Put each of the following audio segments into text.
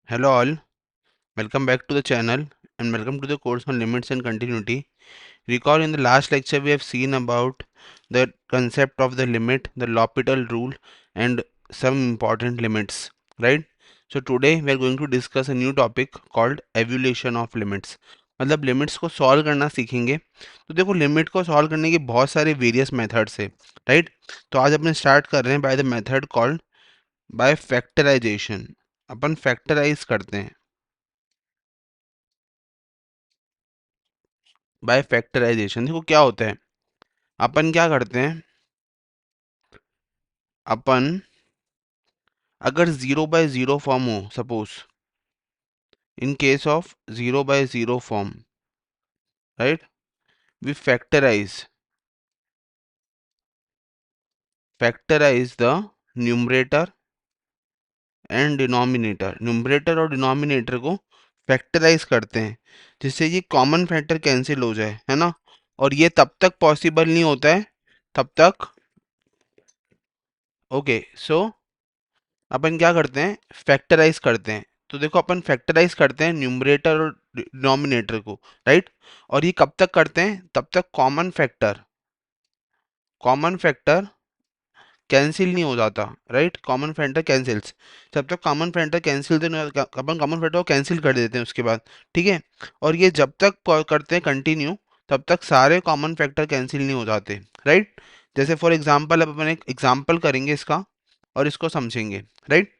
Hello all, welcome back to the channel and welcome to the course on limits and continuity. Recall in the last lecture we have seen about the concept of the limit, the L'Hopital rule and some important limits, right? So today we are going to discuss a new topic called evaluation of limits. मतलब limits को solve करना सीखेंगे। तो देखो limit को solve करने के बहुत सारे वेरियस मेथड्स है, राइट? तो आज अपन स्टार्ट कर रहे हैं by the method called by factorization. अपन फैक्टराइज करते हैं बाय फैक्टराइजेशन। देखो क्या होता है, अपन क्या करते हैं, अपन अगर जीरो बाय जीरो फॉर्म हो, suppose in case of zero by zero form, right, we factorize the numerator and denominator. Numerator और डिनोमिनेटर को फैक्टराइज करते हैं जिससे ये कॉमन फैक्टर कैंसिल हो जाए, है ना। और ये तब तक पॉसिबल नहीं होता है, तब तक ओके। सो अपन क्या करते हैं, फैक्टराइज करते हैं। तो देखो अपन फैक्टराइज करते हैं न्यूमरेटर और डिनोमिनेटर को, राइट। और ये कब तक करते हैं, तब तक कॉमन फैक्टर कैंसिल नहीं हो जाता, राइट। कॉमन फैक्टर कैंसिल्स, जब तक कॉमन फैक्टर कैंसिल तो नहीं होता, अपन कॉमन फैक्टर को कैंसिल कर देते हैं उसके बाद, ठीक है। और ये जब तक करते हैं कंटिन्यू, तब तक सारे कॉमन फैक्टर कैंसिल नहीं हो जाते, राइट। जैसे फॉर एग्जांपल अब अपन एक एग्जांपल करेंगे इसका और इसको समझेंगे, राइट।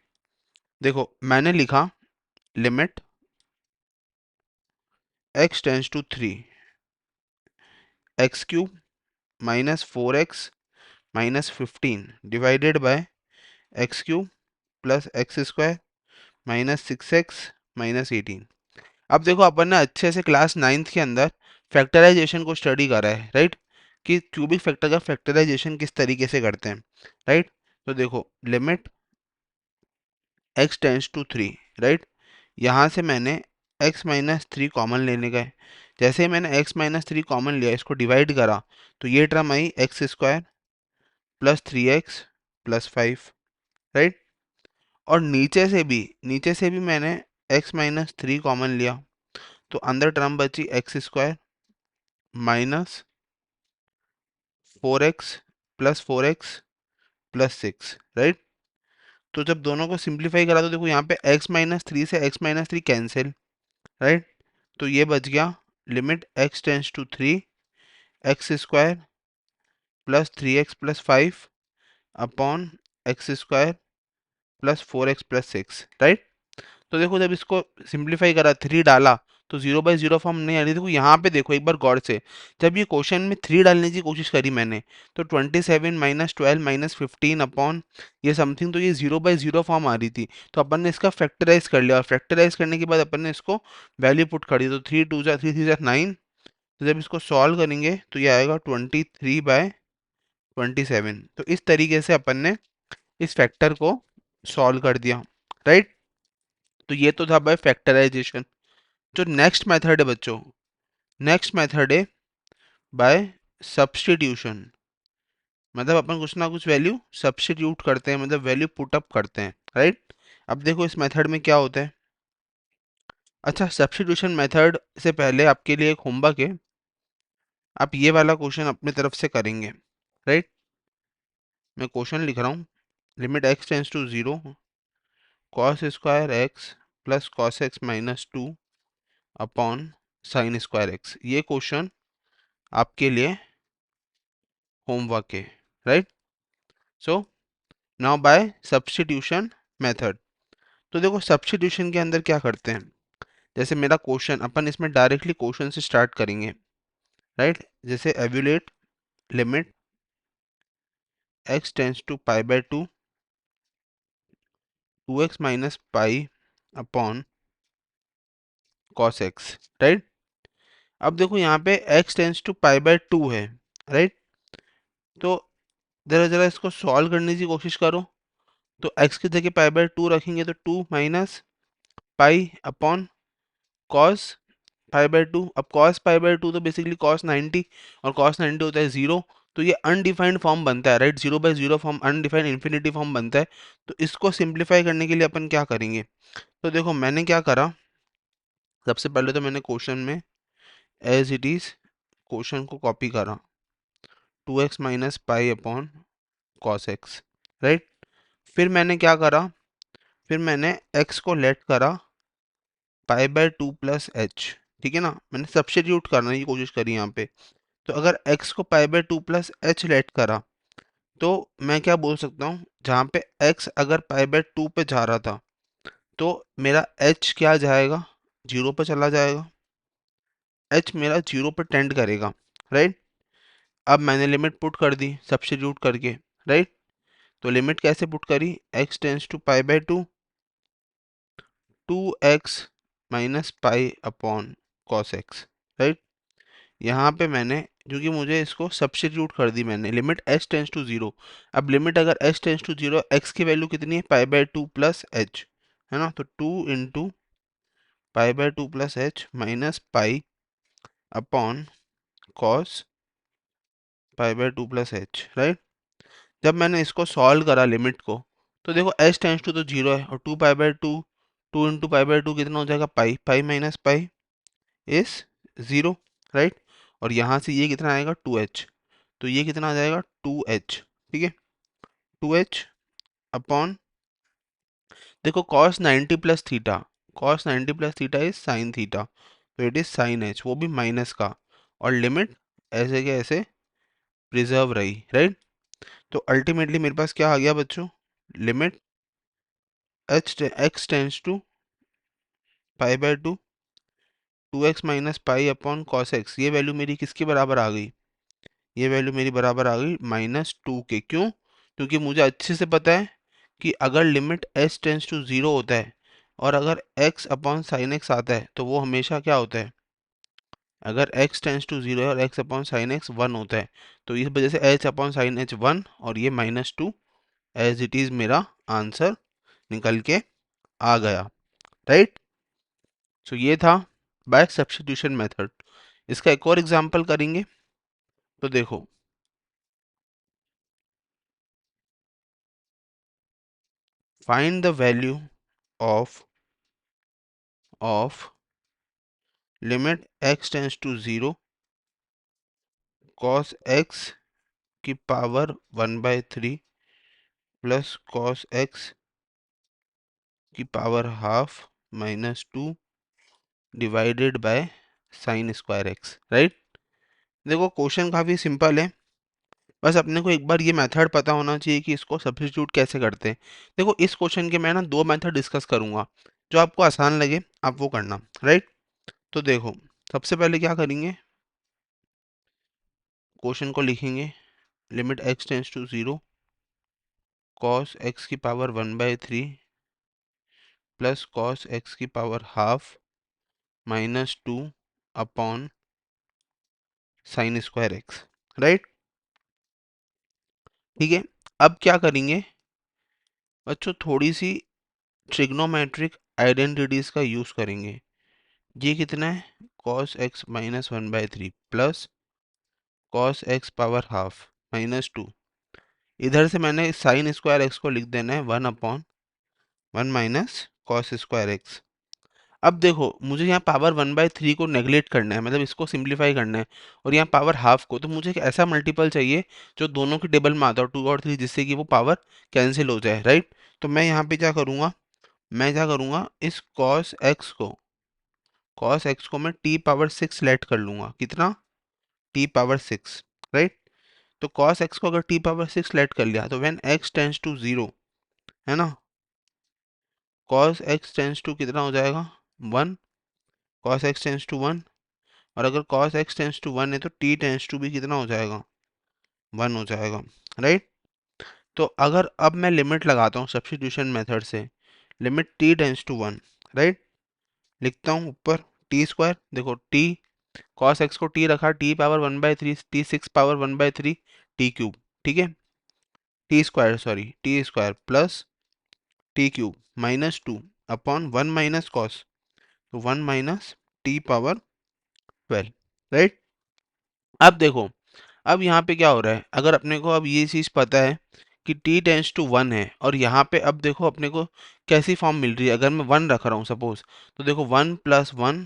देखो मैंने लिखा limit x tends to 3 x cube minus 4x minus 15 divided by x cube plus x square minus 6x minus 18। अब देखो अपन ने अच्छे से क्लास नाइन्थ के अंदर फैक्टराइजेशन को स्टडी करा है, राइट, कि क्यूबिक फैक्टर का फैक्टराइजेशन किस तरीके से करते हैं, राइट। तो देखो limit x tends to 3, right, यहाँ से मैंने x माइनस 3 कॉमन लेने का है। जैसे ही मैंने x माइनस 3 कॉमन लिया, इसको डिवाइड करा, तो ये टर्म आई x square plus 3x plus 5, right. और नीचे से भी मैंने x माइनस 3 कॉमन लिया, तो अंदर टर्म बची x square minus 4x plus 4x plus 6, right. तो जब दोनों को सिंप्लीफाई करा तो देखो यहाँ पे x माइनस 3 से x माइनस 3 कैंसिल, राइट। तो ये बच गया limit x tends to 3 x square plus 3x plus 5 upon x square plus 4x plus 6, right. तो देखो जब इसको सिंप्लीफाई करा, 3 डाला, तो जीरो बाई जीरो फॉर्म नहीं आ रही। देखो यहाँ पे देखो एक बार गौर से, जब ये क्वेश्चन में 3 डालने की कोशिश करी मैंने, तो 27 माइनस 12 माइनस 15 अपॉन ये समथिंग, तो ये जीरो बाई जीरो फॉर्म आ रही थी। तो अपन ने इसका फैक्टराइज कर लिया और फैक्टराइज करने के बाद अपन ने इसको वैल्यू पुट कर दी, तो 3 2 जा 3 3 जा 9। तो जब इसको सॉल्व करेंगे तो ये आएगा 23/27। तो इस तरीके से अपन ने इस फैक्टर को सॉल्व कर दिया, राइट। तो ये तो था बाय फैक्टराइजेशन। जो नेक्स्ट मेथड है बच्चों, नेक्स्ट मेथड है बाय सब्स्टिट्यूशन। मतलब अपन कुछ ना कुछ वैल्यू सब्स्टिट्यूट करते हैं, मतलब वैल्यू पुट अप करते हैं, राइट। अब देखो इस मेथड में क्या होता है। अच्छा, सब्स्टिट्यूशन मेथड से पहले आपके लिए एक होमवर्क है, आप ये वाला क्वेश्चन अपनी तरफ से करेंगे, राइट। मैं क्वेश्चन लिख रहा हूँ, limit x tends to 0 cos square x plus cos x minus 2 upon sine square x. ये क्वेश्चन आपके लिए होमवर्क है, right. So now by substitution method. तो देखो सब्स्टिट्यूशन के अंदर क्या करते हैं, जैसे मेरा क्वेश्चन, अपन इसमें डायरेक्टली क्वेश्चन से स्टार्ट करेंगे, राइट। जैसे evaluate limit x tends to pi by 2 2x minus pi upon cos x, right. अब देखो यहाँ पे x tends to pi by 2 है, राइट। तो जरा जरा इसको सॉल्व करने की कोशिश करो। तो x की जगह पाई बाय 2 रखेंगे तो 2 minus pi upon cos pi by 2। अब कॉस पाई बाय 2 तो बेसिकली कॉस 90, और कॉस 90 होता है 0। तो ये अनडिफाइंड फॉर्म बनता है, right, 0/0 form, undefined infinity form बनता है। तो इसको सिंप्लीफाई करने के लिए अपन क्या करेंगे? तो देखो मैंने क्या करा, सबसे पहले तो मैंने क्वेश्चन में एज इट इज क्वेश्चन को कॉपी करा, 2x minus pi upon cos x, right. फिर मैंने क्या करा, फिर मैंने x को लेट करा पाई बाय 2 प्लस एच, ठीक है ना, मैंने सब्स्टिट्यूट करने की कोशिश करी यहाँ पे। तो अगर x को pi by 2 plus H let करा, तो मैं क्या बोल सकता हूँ, जहाँ पे x अगर पाई बाय 2 पे जा रहा था, तो मेरा h क्या जाएगा, 0 पे चला जाएगा, h मेरा 0 पे टेंड करेगा, राइट। अब मैंने लिमिट पुट कर दी सब्स्टिट्यूट करके, राइट। तो लिमिट कैसे पुट करी, x tends to pi by 2, 2x minus pi upon cos x, right. यहाँ पे मैंने, क्योंकि मुझे इसको सब्स्टिट्यूट कर दी मैंने, लिमिट h टेंस टू 0। अब लिमिट अगर h टेंस टू 0, x की वैल्यू कितनी है, पाई बाय 2 प्लस एच, है ना, तो 2 into pi by 2 plus H minus pi upon cos pi by 2 plus H, right. जब मैंने इसको सॉल्व करा लिमिट को, तो देखो h टेंस टू तो 0 है, और 2 pi by 2, 2 into pi by 2 कितना हो जाएगा, pi, pi minus pi is 0, right. और यहाँ से ये कितना आएगा, 2h, तो ये कितना आ जाएगा, 2h, ठीक है, 2h अपॉन, देखो cos 90 plus theta, cos 90 plus theta is sine theta, तो इट इज साइन h, वो भी माइनस का, और लिमिट ऐसे के ऐसे प्रिजर्व रही, राइट। तो अल्टीमेटली मेरे पास क्या आ गया बच्चों, limit x tends to pi by 2, 2x minus pi upon cos x, ये वैल्यू मेरी किसके बराबर आ गई, ये वैल्यू मेरी बराबर आ गई -2 के। क्यों? क्योंकि मुझे अच्छे से पता है कि अगर लिमिट s टेंस टू 0 होता है, और अगर x अपॉन साइन एक्स आता है, तो वो हमेशा क्या होता है, अगर x टेंस टू 0 है और x अपॉन साइन एक्स 1 होता है, तो इस वजह से h अपॉन साइन एच 1, और ये -2 एज इट इज मेरा आंसर निकल के आ गया, राइट। सो ये था बाय सब्स्टिट्यूशन मेथड। इसका एक और एग्जांपल करेंगे, तो देखो, find the value of limit x tends to 0 cos x की पावर 1/3 प्लस cos x की power half -2 divided by sine square x, right. देखो क्वेश्चन काफी सिंपल है, बस अपने को एक बार ये मेथड पता होना चाहिए कि इसको सब्स्टिट्यूट कैसे करते हैं। देखो इस क्वेश्चन के मैं ना दो मेथड डिस्कस करूंगा, जो आपको आसान लगे आप वो करना, राइट। तो देखो, सबसे पहले क्या करेंगे, क्वेश्चन को लिखेंगे, limit x tends to 0 cos x की पावर 1/3 प्लस cos x की power half -2 upon sine square x, right. ठीक है, अब क्या करेंगे बच्चों, थोड़ी सी ट्रिग्नोमेट्रिक आइडेंटिटीज का यूज करेंगे। ये कितना है, cos x -1/3 plus cos x power half -2, इधर से मैंने साइन स्क्वायर एक्स को लिख देना है 1/1 माइनस कॉस स्क्वायर एक्स। अब देखो मुझे यहाँ पावर 1/3 को नेगलेक्ट करना है, मतलब इसको सिंप्लीफाई करना है, और यहाँ पावर हाफ को, तो मुझे एक ऐसा मल्टीपल चाहिए जो दोनों के टेबल में आता हो, 2 और 3, जिससे कि वो पावर कैंसिल हो जाए, राइट। तो मैं यहाँ पे क्या करूँगा, मैं क्या करूँगा, इस cos x को मैं t पावर 6 लेट कर लूँगा, कितना, t पावर 6, राइट। तो cos x को अगर t पावर 6 लेट कर लिया, तो व्हेन x टेंस टू 0, है ना, cos x टेंस टू कितना हो जाएगा, 1, cos x टेंस टू 1, और अगर cos x टेंस टू 1 है, तो t टेंस टू भी कितना हो जाएगा, 1 हो जाएगा, राइट। तो अगर अब मैं लिमिट लगाता हूँ सब्स्टिट्यूशन मेथड से, limit t tends to 1, right, लिखता हूँ ऊपर टी स्क्वायर, देखो t, cos x को t रखा, t power 1/3, t 6 power 1/3, t cube, ठीक है, t square, sorry, t square plus t cube -2 upon 1 minus cos, तो 1 माइनस टी पावर 12, राइट। अब देखो, अब यहाँ पे क्या हो रहा है, अगर अपने को अब ये चीज़ पता है कि t टेंस टू 1 है, और यहाँ पे अब देखो अपने को कैसी फॉर्म मिल रही है, अगर मैं 1 रख रहा हूँ सपोज, तो देखो 1+1,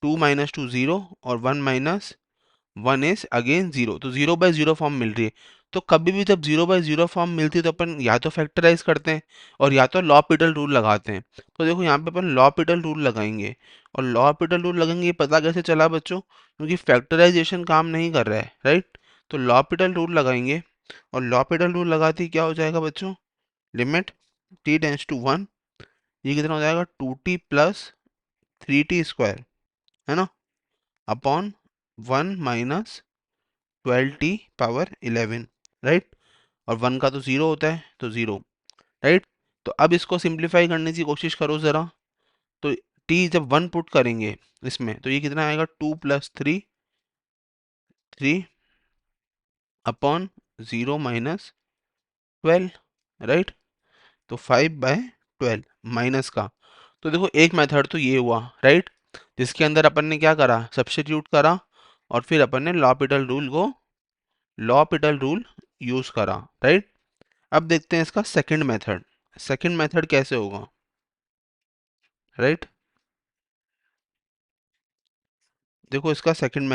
2 - 2 0, और 1 - 1 इज 0, तो 0/0 फॉर्म मिल रही है। तो कभी भी जब 0/0 फॉर्म मिलती है तो अपन या तो फैक्टराइज करते हैं और या तो लॉपिटल रूल लगाते हैं। तो देखो यहाँ पे अपन लॉपिटल रूल लगाएंगे, और लॉपिटल रूल लगाएंगे, ये पता कैसे चला बच्चों, क्योंकि फैक्टराइजेशन काम नहीं कर रहा है, राइट। तो लॉपिटल रूल लगाएंगे, और लॉपिटल रूल लगाते ही क्या हो जाएगा बच्चों, लिमिट t टेंस टू 1, ये कितना हो जाएगा, 2t + 3t² है ना, अपॉन 1 - 12t⁻11, राइट। और 1 का तो 0 होता है, तो 0, राइट। तो अब इसको सिंप्लीफाई करने की कोशिश करो ज़रा। तो t जब 1 पुट करेंगे इसमें, तो ये कितना आएगा, 2 + 3, 3 अपॉन 0 - 12, राइट। तो 5/12 माइनस का, तो देखो एक मेथड तो ये हुआ, राइट, जिसके अंदर अपन ने क्या करा, सब्स्टिट्यूट करा, और फिर अपन ने लॉपिटल रूल यूज करा, राइट। अब देखते हैं इसका सेकंड मेथड। सेकंड मेथड कैसे होगा, राइट। देखो इसका सेकंड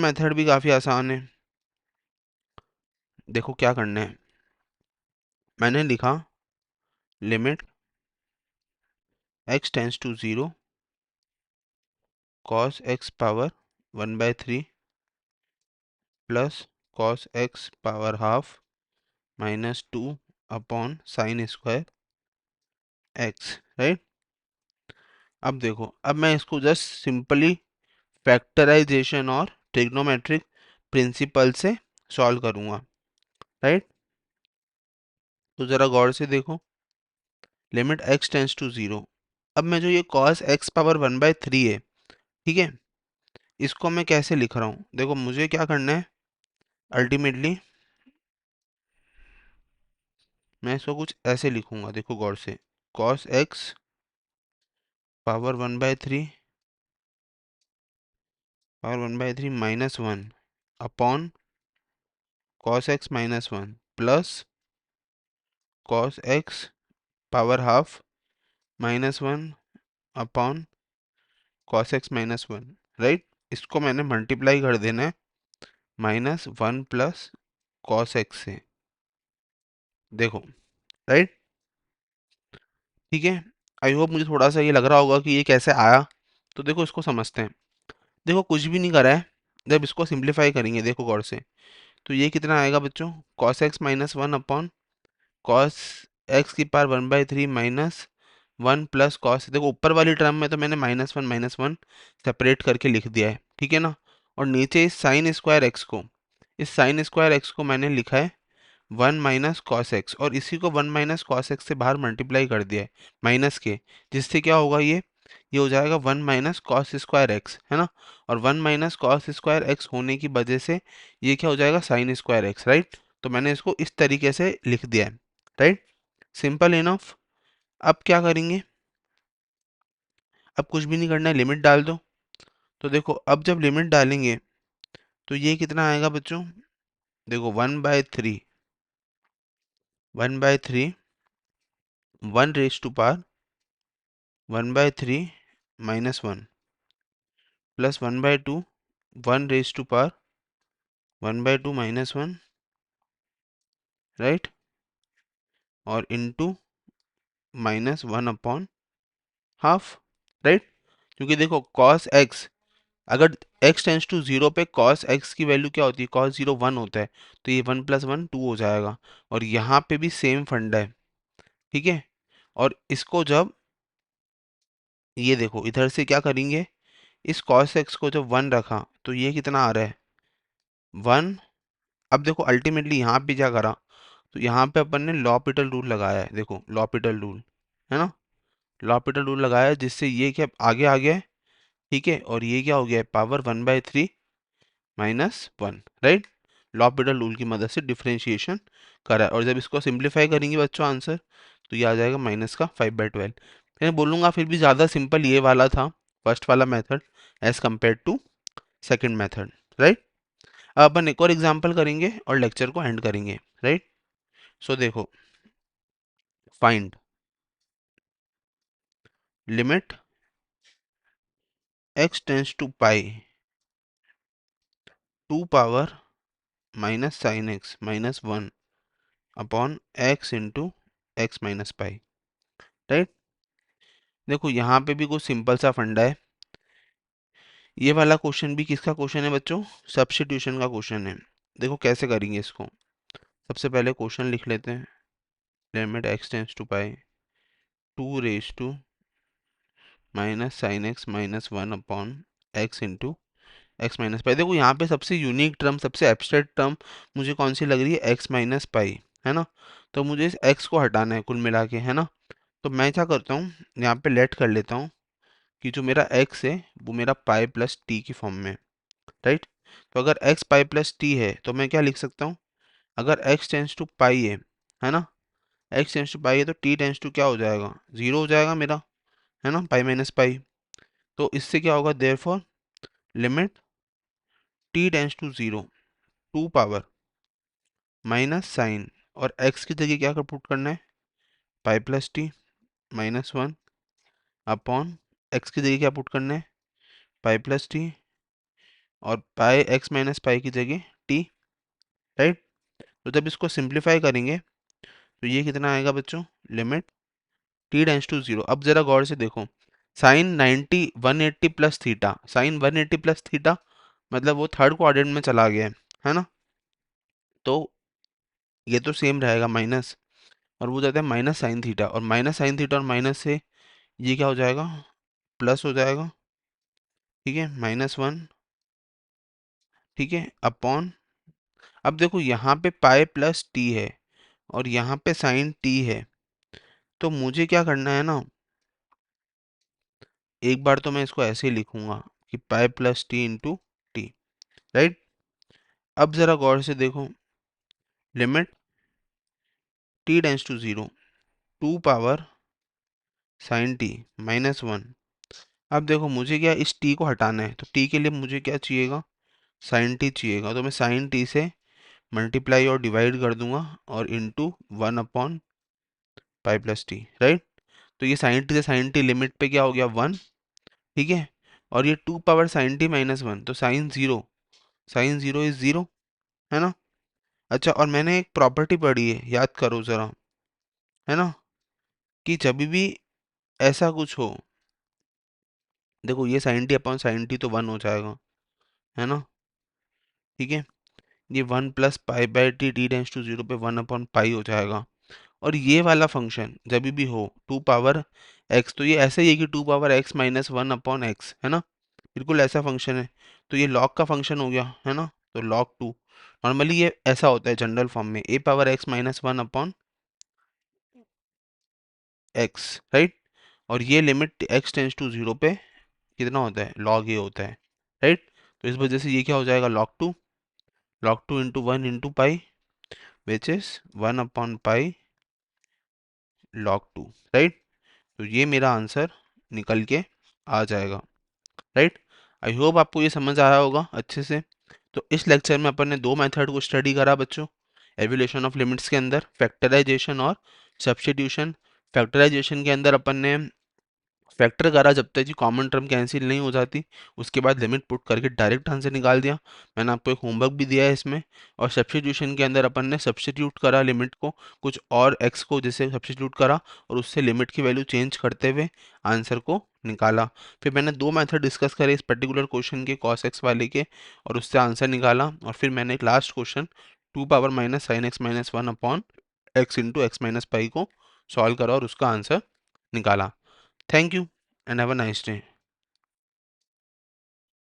मेथड भी काफी आसान है। देखो क्या करना है, मैंने लिखा limit x tends to 0 cos x power 1/3 plus cos x power half -2 upon sine square x, right. अब देखो, अब मैं इसको जस्ट सिंपली फैक्टराइजेशन और ट्रिग्नोमेट्रिक प्रिंसिपल से सॉल्व करूंगा, राइट। तो जरा गौर से देखो, लिमिट x टेंस टू 0, अब मैं जो ये cos x पावर 1/3 है, ठीक है, इसको मैं कैसे लिख रहा हूँ, देखो मुझे क्या करना है, अल्टीमेटली मैं इसको कुछ ऐसे लिखूंगा, देखो गौर से, cos x power 1/3 -1 upon cos x -1 plus cos x power half -1 upon cos x -1, right. इसको मैंने मल्टीप्लाई कर देना है -1 प्लस cos x से, देखो, राइट, ठीक है। आई होप मुझे थोड़ा सा ये लग रहा होगा कि ये कैसे आया। तो देखो इसको समझते हैं, देखो कुछ भी नहीं करा है, जब इसको सिंप्लीफाई करेंगे देखो गौर से, तो ये कितना आएगा बच्चों, cos x -1 upon cos x की पावर 1/3 -1 प्लस cos, देखो ऊपर वाली टर्म में तो मैंने -1 सेपरेट करके लिख दिया है, ठीक है ना। और नीचे इस साइन स्क्वायर एक्स को मैंने लिखा है 1 - cos x, और इसी को 1 - cos x से बाहर मल्टीप्लाई कर दिया है माइनस के, जिससे क्या होगा, ये हो जाएगा 1 - cos² x, है ना। और 1 - cos² x होने की वजह से ये क्या हो जाएगा, साइन स्क्वायर एक्स, राइट। तो मैंने इसको इस तरीके से लिख दिया है, राइट, सिंपल इनफ। अब क्या करेंगे, अब कुछ भी नहीं करना है, लिमिट डाल दो। तो देखो अब जब लिमिट डालेंगे तो ये कितना आएगा बच्चों, देखो 1/3 1 1/3 -1 प्लस 1/2 1/2 -1, राइट, और इंटू -1 अपॉन हाफ, राइट। क्योंकि देखो cos x, अगर x टेंस टू 0 पे cos x की वैल्यू क्या होती है, cos 0 1 होता है, तो ये 1 + 1 2 हो जाएगा। और यहाँ पे भी सेम फंडा है, ठीक है। और इसको जब, ये देखो इधर से क्या करेंगे, इस cos x को जब 1 रखा तो ये कितना आ रहा है, 1। अब देखो अल्टीमेटली यहाँ पे क्या करा, तो यहाँ पे अपन ने लॉपिटल रूल लगाया है, देखो लॉपिटल रूल, है ना, लॉपिटल रूल लगाया है, जिससे ये क्या आगे आ गया है, ठीक है, और ये क्या हो गया है, पावर 1/3 -1, राइट। लॉपिटल रूल की मदद से डिफरेंशिएशन करा है, और जब इसको सिंप्लीफाई करेंगे बच्चों आंसर, तो ये आ जाएगा माइनस का 5/12। मैं बोलूँगा फिर भी ज़्यादा सिंपल ये वाला था, फर्स्ट वाला method, as compare to second method, right. अब अपन एक और एग्जांपल करेंगे और लेक्चर को एंड करेंगे, राइट। सो देखो, find limit x tends to pi 2 power minus sine x minus 1 upon x into x minus pi, right. देखो यहाँ पे भी कुछ सिंपल सा फंडा है। ये वाला क्वेश्चन भी किसका क्वेश्चन है बच्चों? सब्स्टिट्यूशन का क्वेश्चन है। देखो कैसे करेंगे इसको। सबसे पहले क्वेश्चन लिख लेते हैं, limit x tends to pi 2 raise to minus sine x minus 1 upon x into x minus pi. देखो यहाँ पे सबसे यूनिक टर्म, सबसे एब्स्ट्रैक्ट टर्म मुझे कौन सी लग रही है? एक्स माइनस पाई, है ना। तो मुझे इस एक्स को हटाना है कुल मिला के, है ना। तो मैं क्या करता हूँ, यहाँ पे लेट कर लेता हूँ कि जो मेरा एक्स है वो मेरा पाई प्लस टी की फॉर्म में, राइट। तो अगर एक्स पाई प्लस टी है तो मैं क्या लिख सकता हूँ, अगर एक्स टेंस टू पाई है ना, एक्स टेंस टू पाई है तो टी टेंस टू क्या हो जाएगा? जीरो हो जाएगा मेरा, है ना, पाई माइनस पाई। तो इससे क्या होगा, therefore limit t tends to zero 2 power minus sine, और एक्स की जगह क्या कर पुट करना है? Pi plus t minus 1 upon x की जगह क्या पुट करना है? पाई प्लस टी, और पाई एक्स माइनस पाई की जगह टी, राइट। तो जब इसको सिंप्लीफाई करेंगे तो ये कितना आएगा बच्चों? Limit t tends to zero. अब जरा गौर से देखो, sine 90 180 plus theta, sine 180 plus theta मतलब वो थर्ड क्वाड्रेंट में चला गया है ना। तो ये तो सेम रहेगा माइनस, और वो जाता है माइनस साइन थीटा, और माइनस साइन थीटा और माइनस से ये क्या हो जाएगा? प्लस हो जाएगा, ठीक है, माइनस 1, ठीक है, अपॉन। अब देखो यहाँ पे पाई प्लस टी है और यहाँ पे साइन टी है, तो मुझे क्या करना है ना, एक बार तो मैं इसको ऐसे ही लिखूंगा कि pi plus t into t, right. अब जरा गौर से देखो, limit t tends to zero 2 power sine t minus 1। अब देखो मुझे क्या इस टी को हटाना है, तो टी के लिए मुझे क्या चाहिएगा? साइन टी चाहिएगा। तो मैं साइन टी से मल्टीप्लाई और डिवाइड कर दूंगा और into 1 upon pi plus T, right. तो ये साइन टी से साइन टी लिमिट पे क्या हो गया? 1, ठीक है। और ये 2 पावर साइन टी माइनस 1, तो sine zero, sine zero is zero, है ना। अच्छा, और मैंने एक प्रॉपर्टी पढ़ी है, याद करो जरा, है ना, कि जब भी ऐसा कुछ हो, देखो ये sine t upon sine t तो 1 हो जाएगा, है ना, ठीक है। ये 1 plus pi by t t tends to zero पे 1 अपॉन पाई हो जाएगा। और ये वाला फंक्शन जब भी हो 2 पावर एक्स, तो ये ऐसा ही है कि 2 power x minus 1 upon x, है ना, बिल्कुल ऐसा फंक्शन है। तो ये लॉग का फंक्शन हो गया, है ना। तो लॉग टू, नॉर्मली ये ऐसा होता है जनरल फॉर्म में, a power x minus 1 upon x, right. और ये limit x tends to zero पे कितना होता है? लॉग ए होता है, राइट। तो इस वजह से ये क्या हो जाएगा? Log two into 1 into pi, which is 1 upon pi log to, right. तो ये मेरा आंसर निकल के आ जाएगा, राइट। आई होप आपको ये समझ आया होगा अच्छे से। तो इस लेक्चर में अपन ने दो मेथड को स्टडी करा बच्चों, एवोल्यूशन ऑफ लिमिट्स के अंदर फैक्टराइजेशन और सब्स्टिट्यूशन। फैक्टराइजेशन के अंदर अपन ने फैक्टर करा जब तक कि कॉमन टर्म कैंसिल नहीं हो जाती, उसके बाद लिमिट पुट करके डायरेक्ट आंसर निकाल दिया। मैंने आपको एक होमवर्क भी दिया है इसमें। और सब्स्टिट्यूशन के अंदर अपन ने सब्स्टिट्यूट करा लिमिट को, कुछ और एक्स को जैसे सब्स्टिट्यूट करा और उससे लिमिट की वैल्यू चेंज करते हुए आंसर को निकाला। फिर मैंने दो मेथड डिस्कस करे इस पर्टिकुलर क्वेश्चन के, कॉस एक्स वाले के, और उससे आंसर निकाला। और फिर मैंने एक last question 2 power minus sine x minus 1 upon x into x minus पाई को सॉल्व करा और उसका आंसर निकाला। Thank you and have a nice day.